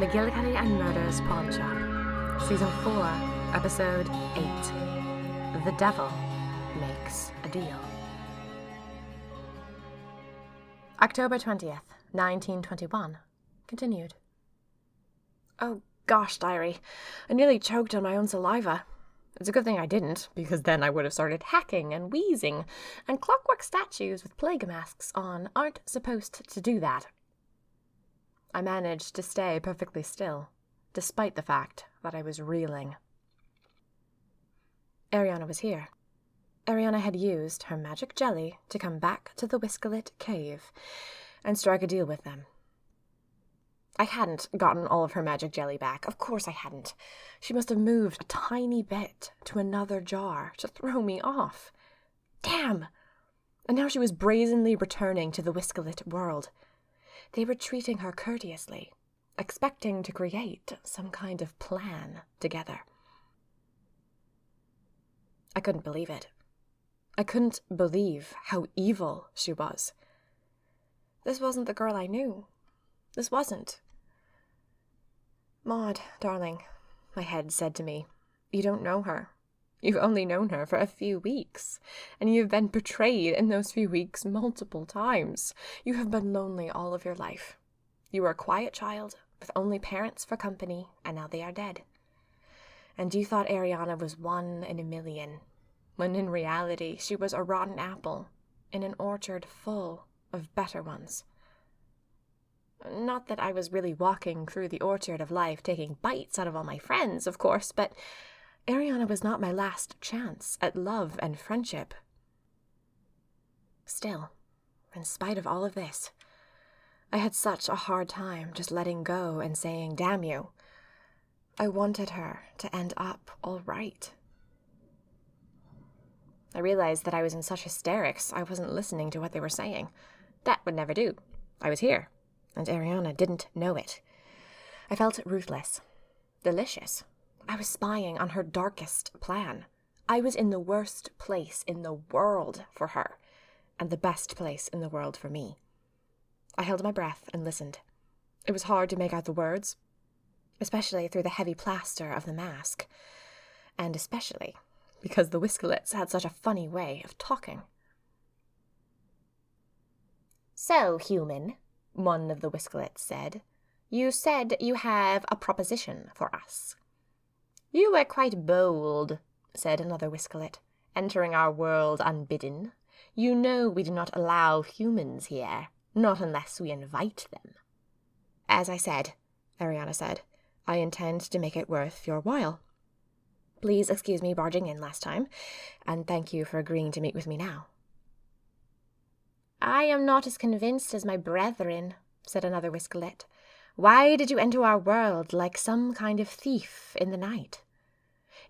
McGillicuddy and Murder's Pawn Shop, Season 4, Episode 8. The Devil Makes a Deal. October 20th, 1921. Continued. Oh gosh, diary. I nearly choked on my own saliva. It's a good thing I didn't, because then I would have started hacking and wheezing, and clockwork statues with plague masks on aren't supposed to do that. I managed to stay perfectly still, despite the fact that I was reeling. Ariana was here. Ariana had used her magic jelly to come back to the Whiskelit cave and strike a deal with them. I hadn't gotten all of her magic jelly back. Of course I hadn't. She must have moved a tiny bit to another jar to throw me off. Damn! And now she was brazenly returning to the Whiskelit world. They were treating her courteously, expecting to create some kind of plan together. I couldn't believe it. I couldn't believe how evil she was. This wasn't the girl I knew. This wasn't. Maud, darling, my head said to me, you don't know her. You've only known her for a few weeks, and you've been betrayed in those few weeks multiple times. You have been lonely all of your life. You were a quiet child, with only parents for company, and now they are dead. And you thought Ariana was one in a million, when in reality she was a rotten apple in an orchard full of better ones. Not that I was really walking through the orchard of life taking bites out of all my friends, of course, but Ariana was not my last chance at love and friendship. Still, in spite of all of this, I had such a hard time just letting go and saying, damn you. I wanted her to end up all right. I realized that I was in such hysterics I wasn't listening to what they were saying. That would never do. I was here, and Ariana didn't know it. I felt ruthless, delicious. I was spying on her darkest plan. I was in the worst place in the world for her, and the best place in the world for me. I held my breath and listened. It was hard to make out the words, especially through the heavy plaster of the mask, and especially because the Whiskelets had such a funny way of talking. So, human, one of the Whiskelets said, you said you have a proposition for us. You were quite bold, said another Whiskelet, entering our world unbidden. You know we do not allow humans here, not unless we invite them. As I said, Ariana said, I intend to make it worth your while. Please excuse me barging in last time, and thank you for agreeing to meet with me now. I am not as convinced as my brethren, said another Whiskelet. Why did you enter our world like some kind of thief in the night?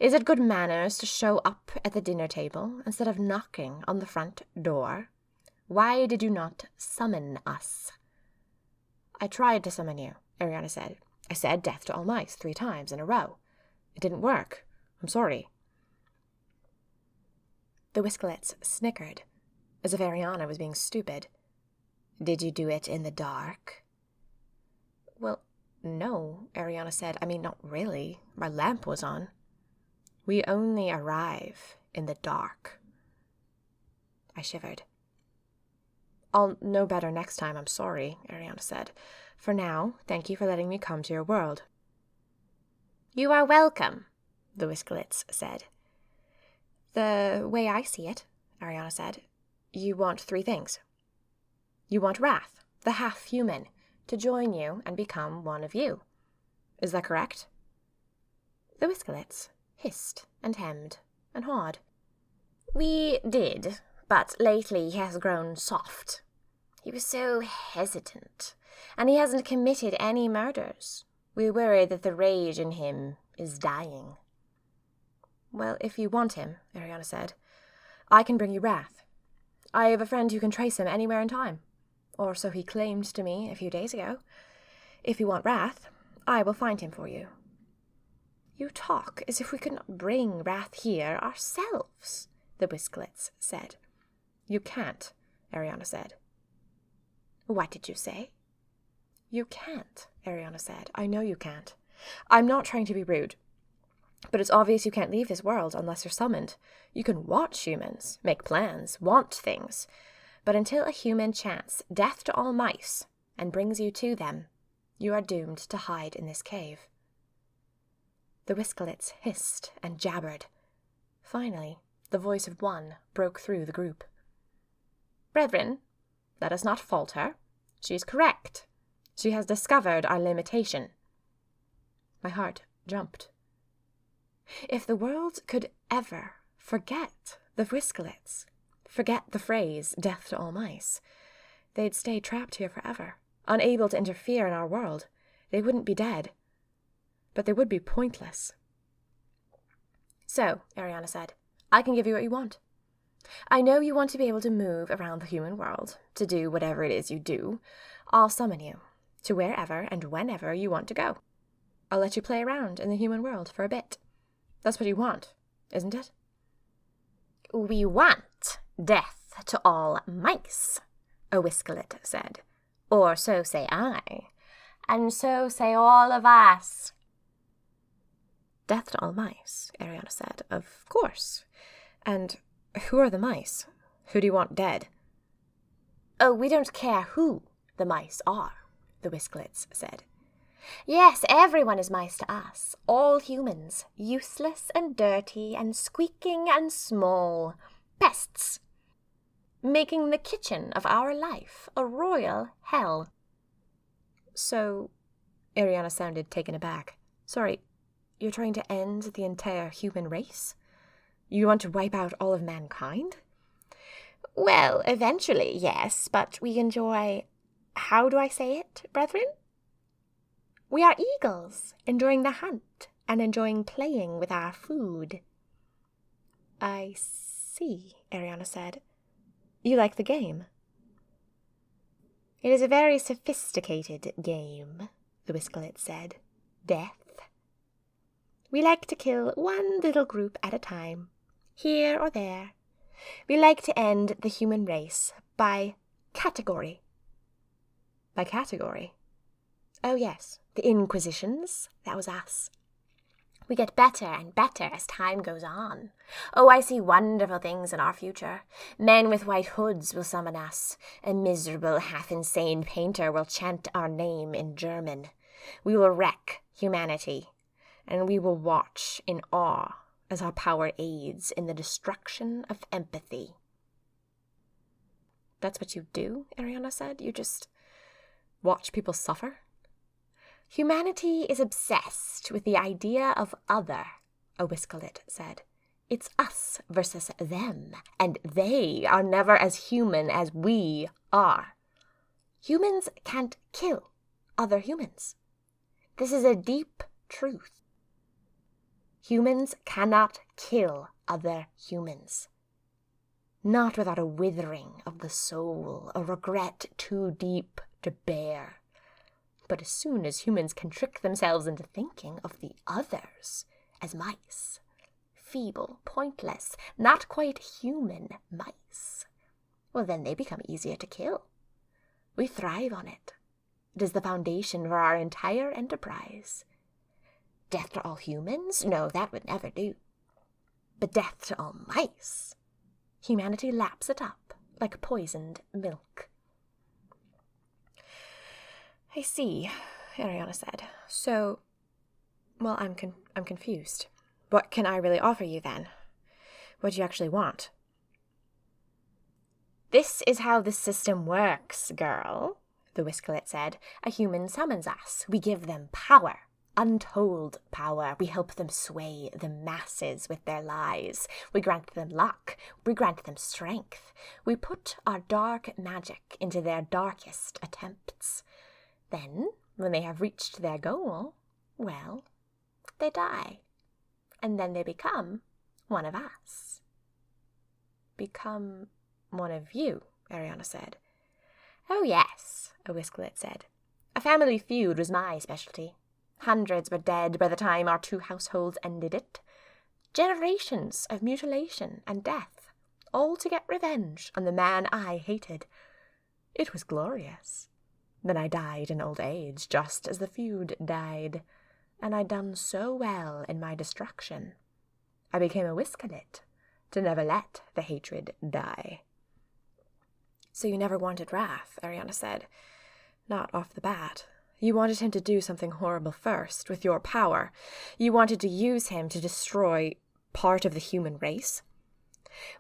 Is it good manners to show up at the dinner table instead of knocking on the front door? Why did you not summon us? I tried to summon you, Ariana said. I said death to all mice 3 times in a row. It didn't work. I'm sorry. The Whiskelets snickered, as if Ariana was being stupid. Did you do it in the dark? Well, no, Ariana said. I mean, not really. My lamp was on. We only arrive in the dark. I shivered. I'll know better next time, I'm sorry, Ariana said. For now, thank you for letting me come to your world. You are welcome, the Whiskelets said. The way I see it, Ariana said, you want 3 things. You want Wrath, the half-human, to join you and become one of you. Is that correct? The Whiskelets hissed and hemmed and hawed. We did, but lately he has grown soft. He was so hesitant, and he hasn't committed any murders. We worry that the rage in him is dying. Well, if you want him, Ariana said, I can bring you Wrath. I have a friend who can trace him anywhere in time. Or so he claimed to me a few days ago. If you want Wrath, I will find him for you. You talk as if we could not bring Wrath here ourselves, the Whiskelets said. You can't, Ariana said. What did you say? You can't, Ariana said. I know you can't. I'm not trying to be rude, but it's obvious you can't leave this world unless you're summoned. You can watch humans, make plans, want things, but until a human chants death to all mice and brings you to them, you are doomed to hide in this cave. The whiskelets hissed and jabbered. Finally, the voice of one broke through the group. Brethren, let us not falter. She is correct. She has discovered our limitation. My heart jumped. If the world could ever forget the whiskelets, forget the phrase, death to all mice, they'd stay trapped here forever, unable to interfere in our world. They wouldn't be dead, but they would be pointless. So, Ariana said, I can give you what you want. I know you want to be able to move around the human world, to do whatever it is you do. I'll summon you to wherever and whenever you want to go. I'll let you play around in the human world for a bit. That's what you want, isn't it? We want death to all mice, a whiskelet said. Or so say I, and so say all of us. Death to all mice, Ariana said. Of course. And who are the mice? Who do you want dead? Oh, we don't care who the mice are, the whiskelets said. Yes, everyone is mice to us, all humans, useless and dirty and squeaking and small, pests, making the kitchen of our life a royal hell. So, Ariana sounded taken aback. Sorry, you're trying to end the entire human race? You want to wipe out all of mankind? Well, eventually, yes, but we enjoy... How do I say it, brethren? We are eagles, enjoying the hunt and enjoying playing with our food. I see, Ariana said. You like the game? It is a very sophisticated game, the whiskelet said. Death. We like to kill one little group at a time, here or there. We like to end the human race by category. By category? Oh yes, the Inquisitions, that was us. We get better and better as time goes on. Oh, I see wonderful things in our future. Men with white hoods will summon us. A miserable, half-insane painter will chant our name in German. We will wreck humanity, and we will watch in awe as our power aids in the destruction of empathy. That's what you do, Ariana said? You just watch people suffer? Humanity is obsessed with the idea of other, a whiskelet said. It's us versus them, and they are never as human as we are. Humans can't kill other humans. This is a deep truth. Humans cannot kill other humans. Not without a withering of the soul, a regret too deep to bear. But as soon as humans can trick themselves into thinking of the others as mice, feeble, pointless, not quite human mice, well, then they become easier to kill. We thrive on it. It is the foundation for our entire enterprise. Death to all humans? No, that would never do. But death to all mice? Humanity laps it up like poisoned milk. I see, Ariana said. So, well, I'm confused. What can I really offer you then? What do you actually want? This is how the system works, girl, the whiskelet said. A human summons us. We give them power. Untold power. We help them sway the masses with their lies. We grant them luck. We grant them strength. We put our dark magic into their darkest attempts. Then, when they have reached their goal, well, they die. And then they become one of us. Become one of you, Ariana said. Oh yes, a whiskelet said. A family feud was my specialty. Hundreds were dead by the time our two households ended it. Generations of mutilation and death, all to get revenge on the man I hated. It was glorious. Then I died in old age, just as the feud died, and I'd done so well in my destruction. I became a Whiskerlet, to never let the hatred die. So you never wanted Wrath, Ariana said. Not off the bat. You wanted him to do something horrible first, with your power. You wanted to use him to destroy part of the human race.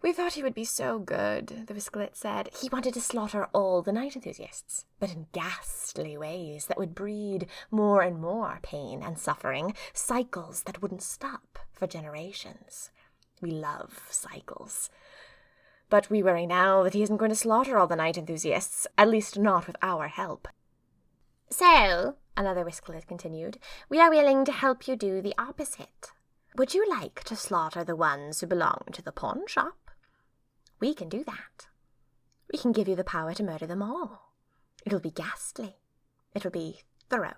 We thought he would be so good, the Whiskerlet said. He wanted to slaughter all the night enthusiasts, but in ghastly ways that would breed more and more pain and suffering, cycles that wouldn't stop for generations. We love cycles. But we worry now that he isn't going to slaughter all the night enthusiasts, at least not with our help. So, another Whiskerlet continued, we are willing to help you do the opposite. Would you like to slaughter the ones who belong to the pawn shop? We can do that. We can give you the power to murder them all. It'll be ghastly. It'll be thorough.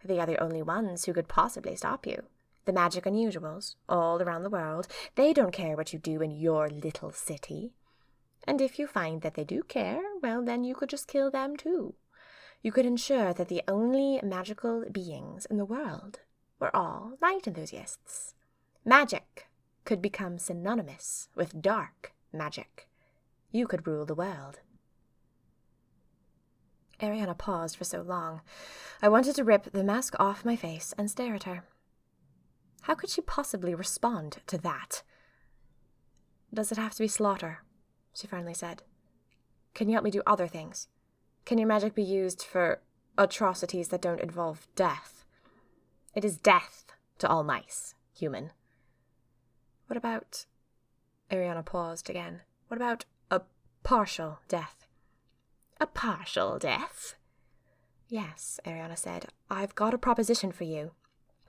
They are the only ones who could possibly stop you. The magic unusuals, all around the world, they don't care what you do in your little city. And if you find that they do care, well, then you could just kill them too. You could ensure that the only magical beings in the world were all night enthusiasts. Magic could become synonymous with dark magic. You could rule the world. Ariana paused for so long. I wanted to rip the mask off my face and stare at her. How could she possibly respond to that? Does it have to be slaughter? She finally said. Can you help me do other things? Can your magic be used for atrocities that don't involve death? It is death to all mice, human. What about... Ariana paused again. What about a partial death? A partial death? Yes, Ariana said. I've got a proposition for you.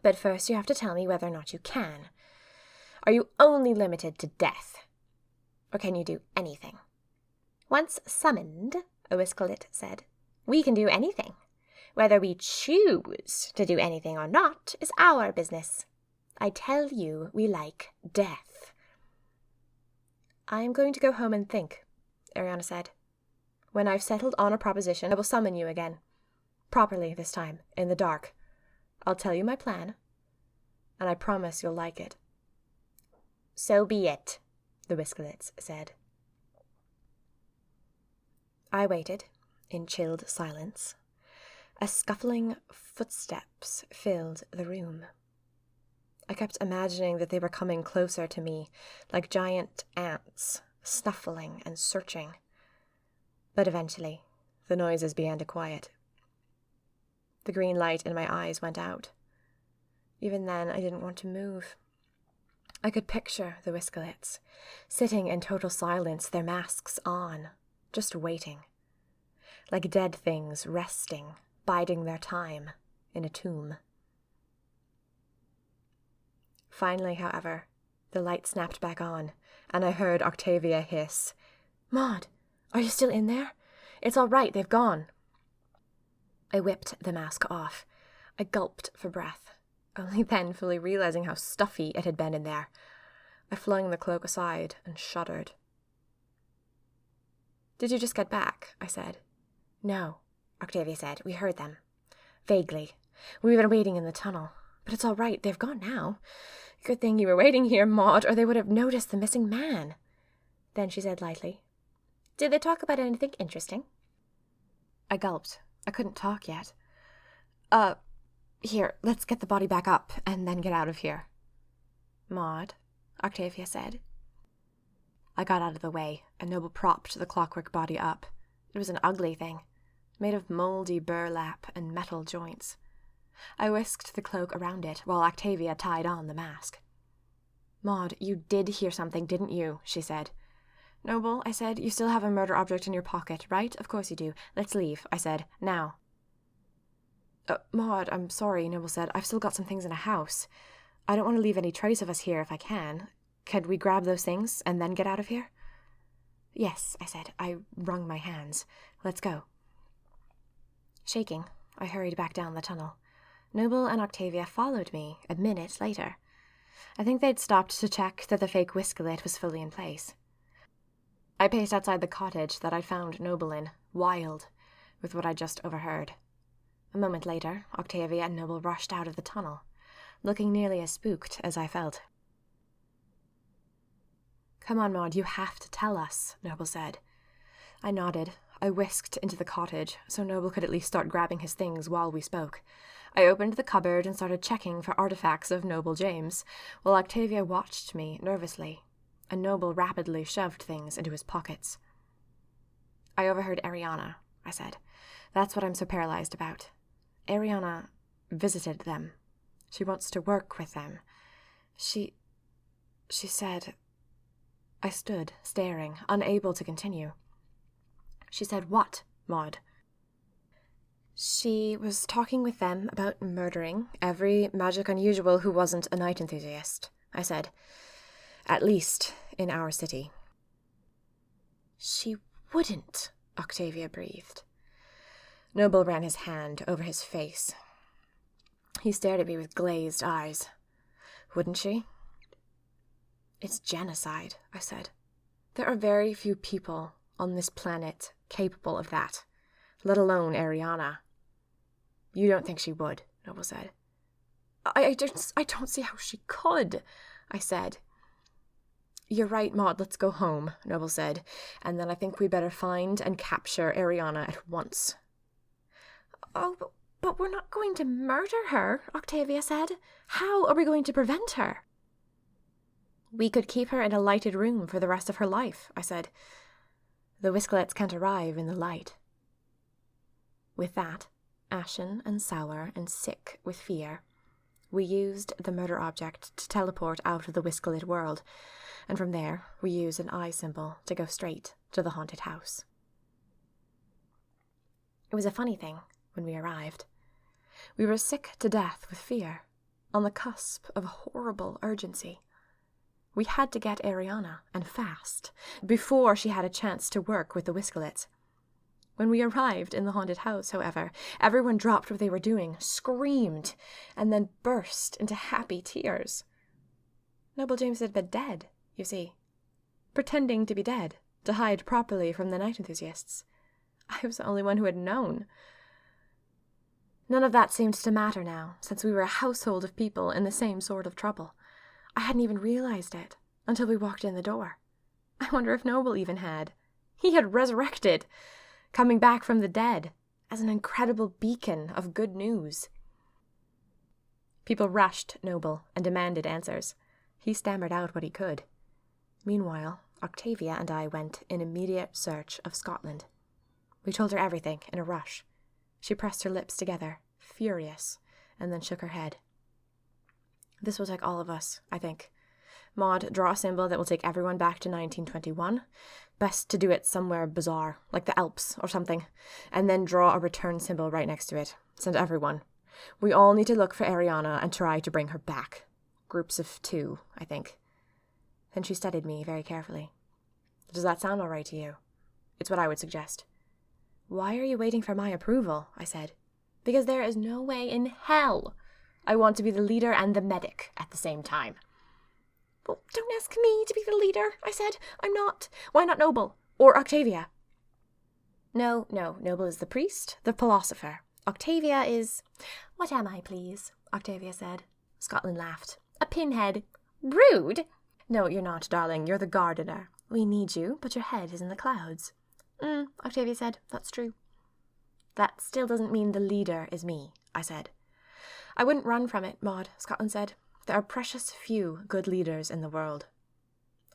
But first you have to tell me whether or not you can. Are you only limited to death? Or can you do anything? Once summoned, a Whiskerlet said, we can do anything. Whether we choose to do anything or not is our business. I tell you, we like death. I am going to go home and think, Ariana said. When I've settled on a proposition, I will summon you again. Properly this time, in the dark. I'll tell you my plan, and I promise you'll like it. So be it, the Whiskerlets said. I waited, in chilled silence. As scuffling footsteps filled the room. I kept imagining that they were coming closer to me, like giant ants, snuffling and searching. But eventually, the noises began to quiet. The green light in my eyes went out. Even then, I didn't want to move. I could picture the Whiskerlets, sitting in total silence, their masks on, just waiting. Like dead things resting, biding their time in a tomb. Finally, however, the light snapped back on, and I heard Octavia hiss, Maud, are you still in there? It's all right, they've gone. I whipped the mask off. I gulped for breath, only then fully realizing how stuffy it had been in there. I flung the cloak aside and shuddered. Did you just get back? I said. No, Octavia said. We heard them. Vaguely. We've been waiting in the tunnel. But it's all right, they've gone now. Good thing you were waiting here, Maud, or they would have noticed the missing man. Then she said lightly, Did they talk about anything interesting? I gulped. I couldn't talk yet. Here, let's get the body back up, and then get out of here. Maud, Octavia said. I got out of the way, and Noble propped the clockwork body up. It was an ugly thing, made of mouldy burlap and metal joints. I whisked the cloak around it, while Octavia tied on the mask. Maud, you did hear something, didn't you? She said. Noble, I said, you still have a murder object in your pocket, right? Of course you do. Let's leave, I said. Now. Maud, I'm sorry, Noble said. I've still got some things in a house. I don't want to leave any trace of us here if I can. Could we grab those things and then get out of here? Yes, I said. I wrung my hands. Let's go. Shaking, I hurried back down the tunnel. Noble and Octavia followed me a minute later. I think they'd stopped to check that the fake Whiskerlet was fully in place. I paced outside the cottage that I'd found Noble in, wild, with what I just overheard. A moment later, Octavia and Noble rushed out of the tunnel, looking nearly as spooked as I felt. "Come on, Maud, you have to tell us," Noble said. I nodded. I whisked into the cottage, so Noble could at least start grabbing his things while we spoke. I opened the cupboard and started checking for artifacts of Noble James, while Octavia watched me nervously, and Noble rapidly shoved things into his pockets. "I overheard Ariana," I said. "That's what I'm so paralyzed about. Ariana visited them. She wants to work with them. She said..." I stood, staring, unable to continue. "She said what, Maud?" "She was talking with them about murdering every magic unusual who wasn't a night enthusiast," I said. "At least in our city." "She wouldn't," Octavia breathed. Noble ran his hand over his face. He stared at me with glazed eyes. "Wouldn't she?" "It's genocide," I said. "There are very few people on this planet capable of that, let alone Ariana." "You don't think she would," Noble said. I don't see how she could," I said. "You're right, Maud, let's go home," Noble said, "and then I think we better find and capture Ariana at once." "Oh, but we're not going to murder her," Octavia said. "How are we going to prevent her?" "We could keep her in a lighted room for the rest of her life," I said. "The Whisklets can't arrive in the light." With that, ashen and sour and sick with fear, we used the murder object to teleport out of the Whisklet world, and from there we used an eye symbol to go straight to the haunted house. It was a funny thing when we arrived. We were sick to death with fear, on the cusp of horrible urgency. We had to get Ariana, and fast, before she had a chance to work with the Whisklets. When we arrived in the haunted house, however, everyone dropped what they were doing, screamed, and then burst into happy tears. Noble James had been dead, you see. Pretending to be dead, to hide properly from the night enthusiasts. I was the only one who had known. None of that seemed to matter now, since we were a household of people in the same sort of trouble. I hadn't even realized it until we walked in the door. I wonder if Noble even had. He had resurrected, coming back from the dead as an incredible beacon of good news. People rushed Noble and demanded answers. He stammered out what he could. Meanwhile, Octavia and I went in immediate search of Scotland. We told her everything in a rush. She pressed her lips together, furious, and then shook her head. This was like all of us, I think. "Maud, draw a symbol that will take everyone back to 1921. Best to do it somewhere bizarre, like the Alps or something. And then draw a return symbol right next to it. Send everyone. We all need to look for Ariana and try to bring her back. Groups of 2, I think." Then she studied me very carefully. "Does that sound all right to you? It's what I would suggest." "Why are you waiting for my approval?" I said. "Because there is no way in hell I want to be the leader and the medic at the same time." "Well, don't ask me to be the leader," I said. "I'm not. Why not Noble? Or Octavia?" No, Noble is the priest, the philosopher. Octavia is... "What am I, please?" Octavia said. Scotland laughed. "A pinhead." "Rude!" "No, you're not, darling. You're the gardener. We need you, but your head is in the clouds." Octavia said. "That's true." "That still doesn't mean the leader is me," I said. "I wouldn't run from it, Maud," Scotland said. "There are precious few good leaders in the world."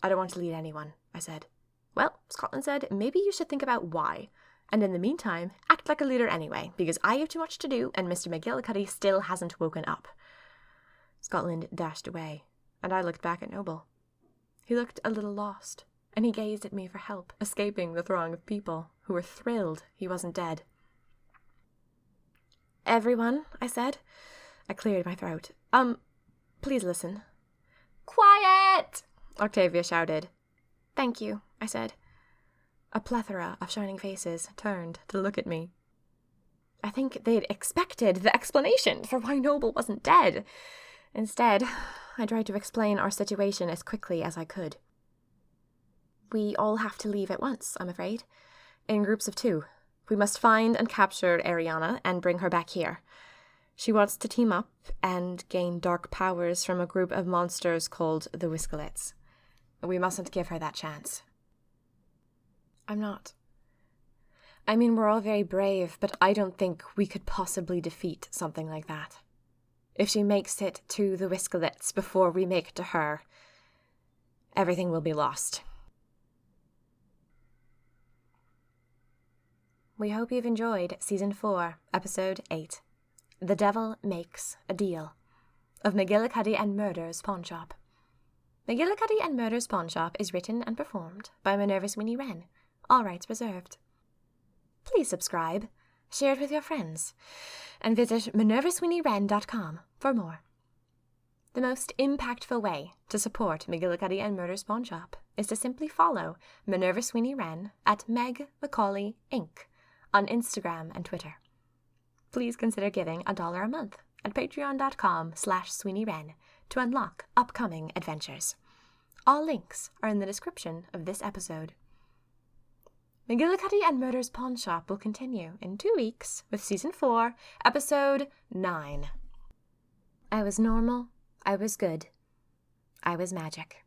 "I don't want to lead anyone," I said. "Well," Scotland said, "maybe you should think about why. And in the meantime, act like a leader anyway, because I have too much to do and Mr. McGillicuddy still hasn't woken up." Scotland dashed away, and I looked back at Noble. He looked a little lost, and he gazed at me for help, escaping the throng of people who were thrilled he wasn't dead. "Everyone," I said. I cleared my throat. Please listen." "Quiet!" Octavia shouted. "Thank you," I said. A plethora of shining faces turned to look at me. I think they'd expected the explanation for why Noble wasn't dead. Instead, I tried to explain our situation as quickly as I could. "We all have to leave at once, I'm afraid. In groups of 2. We must find and capture Ariana and bring her back here. She wants to team up and gain dark powers from a group of monsters called the Whiskelets. We mustn't give her that chance. I'm not. I mean, we're all very brave, but I don't think we could possibly defeat something like that. If she makes it to the Whiskelets before we make it to her, everything will be lost. We hope you've enjoyed Season 4, Episode 8, The Devil Makes a Deal, of McGillicuddy and Murder's Pawn Shop. McGillicuddy and Murder's Pawn Shop is written and performed by Minerva Sweeney Wren, all rights reserved. Please subscribe, share it with your friends, and visit minervasweeneywren.com for more. The most impactful way to support McGillicuddy and Murder's Pawn Shop is to simply follow Minerva Sweeney Wren at Meg Macaulay Inc. on Instagram and Twitter. Please consider giving $1 a month at patreon.com/SweeneyWren to unlock upcoming adventures. All links are in the description of this episode. McGillicuddy and Murder's Pawn Shop will continue in 2 weeks with Season 4, Episode 9. I was normal, I was good, I was magic.